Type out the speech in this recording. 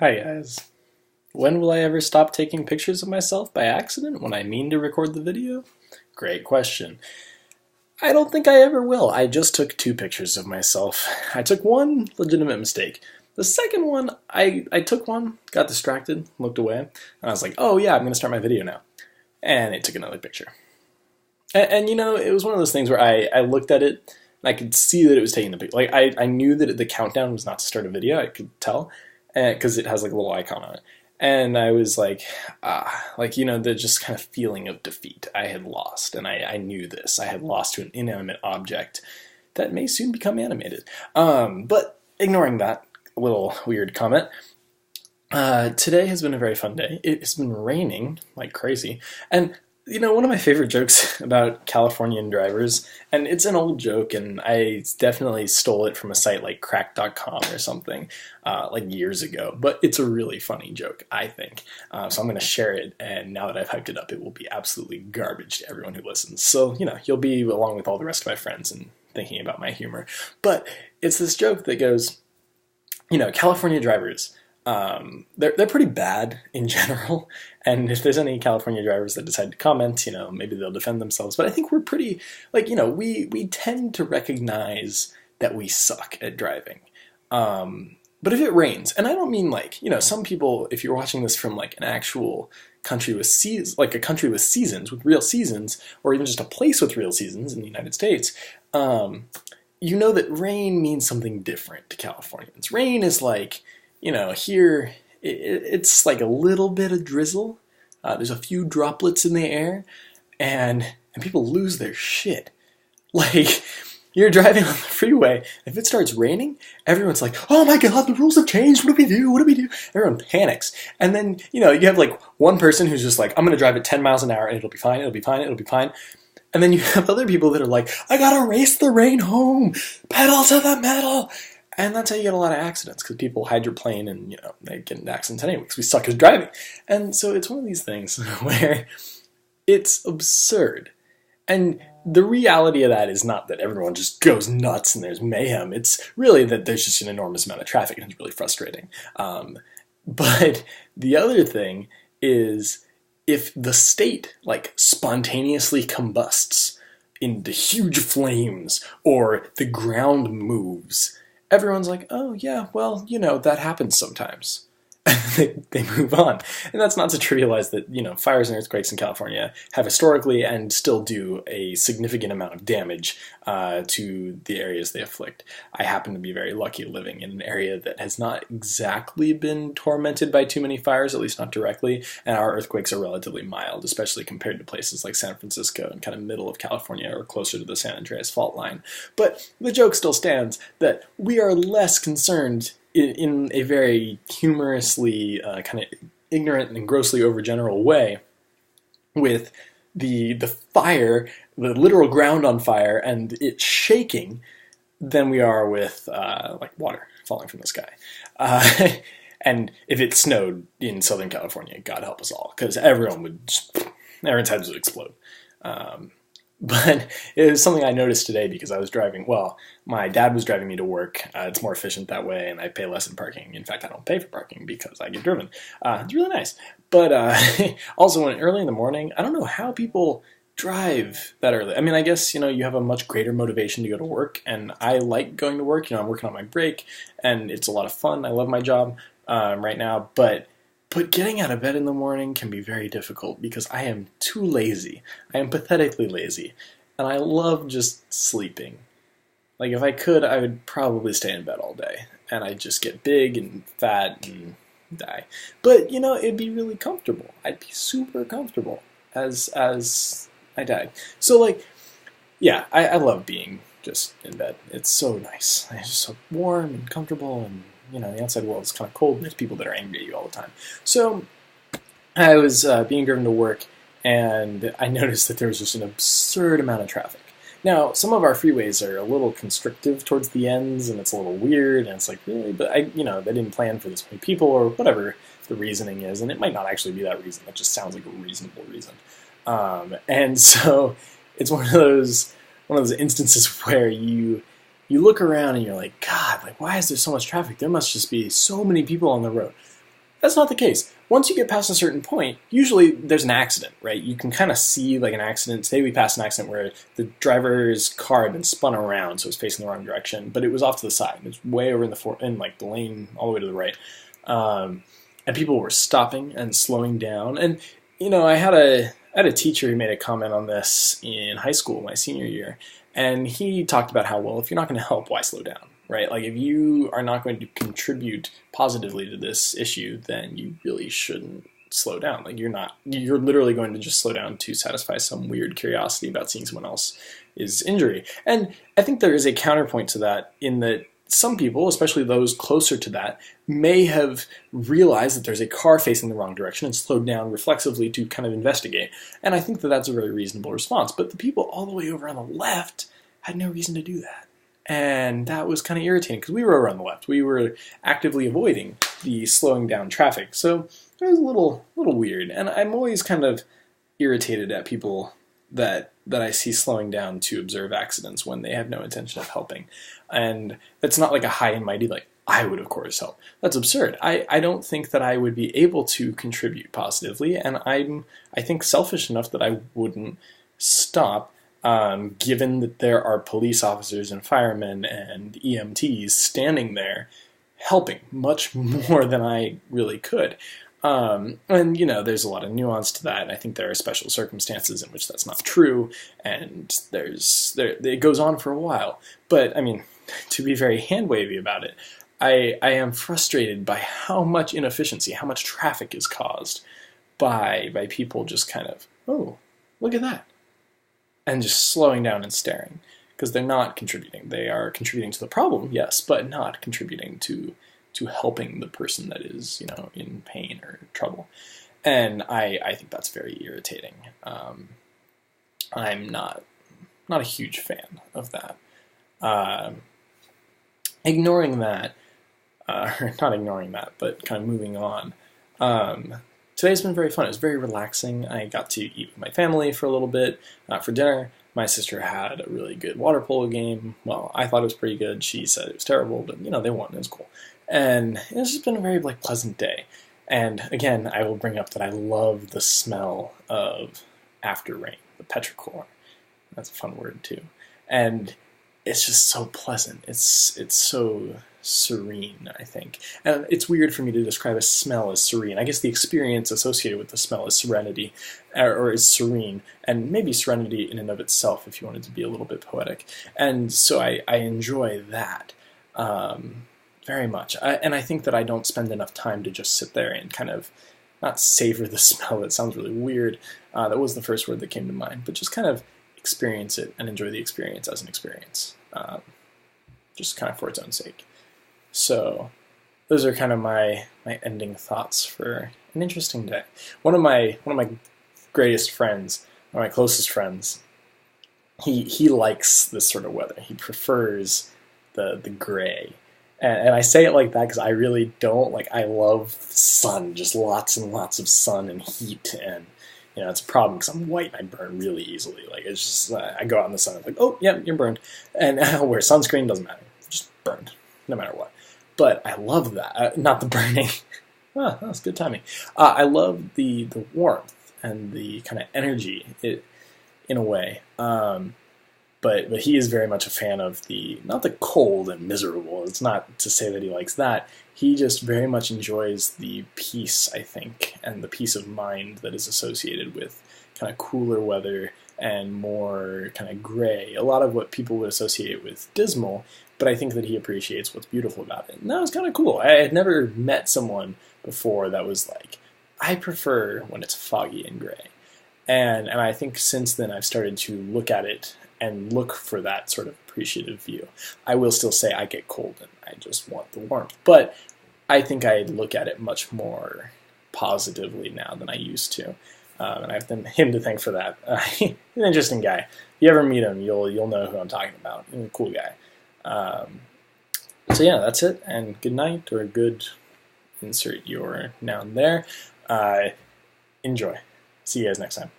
Hi guys. When will I ever stop taking pictures of myself by accident when I mean to record the video? Great question. I don't think I ever will. I just took 2 pictures of myself. I took one legitimate mistake. The second one, I took one, got distracted, looked away, and I was like, oh yeah, I'm going to start my video now. And it took another picture. And you know, it was one of those things where I looked at it, and I could see that it was taking the picture. Like, I knew that the countdown was not to start a video, I could tell, because it has like a little icon on it. And I was like, the just kind of feeling of defeat. I had lost, and I knew this. I had lost to an inanimate object that may soon become animated. But ignoring that little weird comment, today has been a very fun day. It's been raining like crazy, and you know, one of my favorite jokes about Californian drivers, and it's an old joke, and I definitely stole it from a site like crack.com or something, like years ago, but it's a really funny joke, I think. So I'm going to share it, and now that I've hyped it up, it will be absolutely garbage to everyone who listens. So, you know, you'll be along with all the rest of my friends and thinking about my humor. But it's this joke that goes, you know, California drivers, they're pretty bad in general, and if there's any California drivers that decide to comment, you know, maybe they'll defend themselves, but I think we're pretty, like, you know, we tend to recognize that we suck at driving. But if it rains, and I don't mean like, you know, some people, if you're watching this from like an actual country with seasons, like a country with seasons, with real seasons, or even just a place with real seasons in the United States, you know that rain means something different to Californians. Rain is like, you know, here it's like a little bit of drizzle. There's a few droplets in the air, and people lose their shit. Like, you're driving on the freeway, if it starts raining, everyone's like, oh my god, the rules have changed, what do we do, what do we do? Everyone panics. And then, you know, you have like one person who's just like, I'm going to drive at 10 miles an hour and it'll be fine, it'll be fine, it'll be fine. And then you have other people that are like, I gotta race the rain home, pedal to the metal. And that's how you get a lot of accidents, because people hydroplane and, you know, they get into accidents anyway, because we suck at driving. And so it's one of these things where it's absurd. And the reality of that is not that everyone just goes nuts and there's mayhem. It's really that there's just an enormous amount of traffic, and it's really frustrating. But the other thing is, if the state, like, spontaneously combusts into huge flames, or the ground moves, everyone's like, oh yeah, well, you know, that happens sometimes. they move on. And that's not to trivialize that, you know, fires and earthquakes in California have historically and still do a significant amount of damage to the areas they afflict. I happen to be very lucky living in an area that has not exactly been tormented by too many fires, at least not directly, and our earthquakes are relatively mild, especially compared to places like San Francisco and kind of middle of California or closer to the San Andreas fault line. But the joke still stands that we are less concerned in a very humorously kind of ignorant and grossly overgeneral way with the fire, the literal ground on fire, and it shaking than we are with like water falling from the sky. And if it snowed in Southern California, God help us all, because everyone's heads would explode. But it was something I noticed today because I was driving, well, my dad was driving me to work. It's more efficient that way, and I pay less in parking. In fact, I don't pay for parking because I get driven. It's really nice. But also, when early in the morning, I don't know how people drive that early. I mean, I guess, you know, you have a much greater motivation to go to work, and I like going to work. You know, I'm working on my break, and it's a lot of fun. I love my job right now, but getting out of bed in the morning can be very difficult because I am too lazy. I am pathetically lazy. And I love just sleeping. Like, if I could, I would probably stay in bed all day. And I'd just get big and fat and die. But, you know, it'd be really comfortable. I'd be super comfortable as I died. So, like, yeah, I love being just in bed. It's so nice. It's just so warm and comfortable, and you know, the outside world is kind of cold, and there's people that are angry at you all the time. So I was being driven to work, and I noticed that there was just an absurd amount of traffic. Now, some of our freeways are a little constrictive towards the ends, and it's a little weird, and it's like, really? But they didn't plan for this many people, or whatever the reasoning is, and it might not actually be that reason. That just sounds like a reasonable reason. And so it's one of those instances where you look around and you're like, God, like, why is there so much traffic? There must just be so many people on the road. That's not the case. Once you get past a certain point, usually there's an accident, right? You can kind of see like an accident. Today we passed an accident where the driver's car had been spun around, so it was facing the wrong direction, but it was off to the side. It was way over in like the lane all the way to the right. And people were stopping and slowing down. And, I had a teacher who made a comment on this in high school, my senior year, and he talked about how, well, if you're not going to help, why slow down? Right? Like, if you are not going to contribute positively to this issue, then you really shouldn't slow down. Like, you're literally going to just slow down to satisfy some weird curiosity about seeing someone else's injury. And I think there is a counterpoint to that in that some people, especially those closer to that, may have realized that there's a car facing the wrong direction and slowed down reflexively to kind of investigate. And I think that that's a very reasonable response. But the people all the way over on the left had no reason to do that. And that was kind of irritating because we were over on the left. We were actively avoiding the slowing down traffic. So it was a little weird. And I'm always kind of irritated at people that I see slowing down to observe accidents when they have no intention of helping. And it's not like a high and mighty, like, I would, of course, help. That's absurd. I don't think that I would be able to contribute positively, and I think selfish enough that I wouldn't stop, given that there are police officers and firemen and EMTs standing there helping much more than I really could. And, there's a lot of nuance to that. I think there are special circumstances in which that's not true, and it goes on for a while. But, to be very hand-wavy about it, I am frustrated by how much inefficiency, how much traffic is caused by people just kind of, oh, look at that, and just slowing down and staring, because they're not contributing. They are contributing to the problem, yes, but not contributing to helping the person that is, in pain or trouble. And I think that's very irritating. I'm not a huge fan of that. Ignoring that, or not ignoring that, but kind of moving on. Today's been very fun. It was very relaxing. I got to eat with my family for a little bit for dinner. My sister had a really good water polo game. Well, I thought it was pretty good. She said it was terrible, but, they won. It was cool. And it's just been a very pleasant day. And again, I will bring up that I love the smell of after rain, the petrichor. That's a fun word too. And it's just so pleasant. It's so serene, I think. And it's weird for me to describe a smell as serene. I guess the experience associated with the smell is serenity, or is serene, and maybe serenity in and of itself, if you wanted to be a little bit poetic. And so I enjoy that very much. And I think that I don't spend enough time to just sit there and kind of not savor the smell. It sounds really weird. That was the first word that came to mind. But just kind of experience it and enjoy the experience as an experience, just kind of for its own sake. So those are kind of my ending thoughts for an interesting day. One of my greatest friends, one of my closest friends, he likes this sort of weather. He prefers the gray. And I say it like that because I really don't. I love sun, just lots and lots of sun and heat, and it's a problem because I'm white and I burn really easily. It's just I go out in the sun, I'm oh yeah, you're burned, and I'll wear sunscreen, doesn't matter, just burned no matter what. But I love that, not the burning. That's good timing. I love the warmth and the kind of energy in a way. But he is very much a fan of not the cold and miserable. It's not to say that he likes that. He just very much enjoys the peace, I think, and the peace of mind that is associated with kind of cooler weather and more kind of gray. A lot of what people would associate with dismal, but I think that he appreciates what's beautiful about it. And that was kind of cool. I had never met someone before that was like, I prefer when it's foggy and gray. And I think since then I've started to look at it and look for that sort of appreciative view. I will still say I get cold and I just want the warmth, but I think I look at it much more positively now than I used to, and I have him to thank for that. He's an interesting guy. If you ever meet him, you'll know who I'm talking about. He's a cool guy. So yeah, that's it, and good night, or good, insert your noun there. Enjoy. See you guys next time.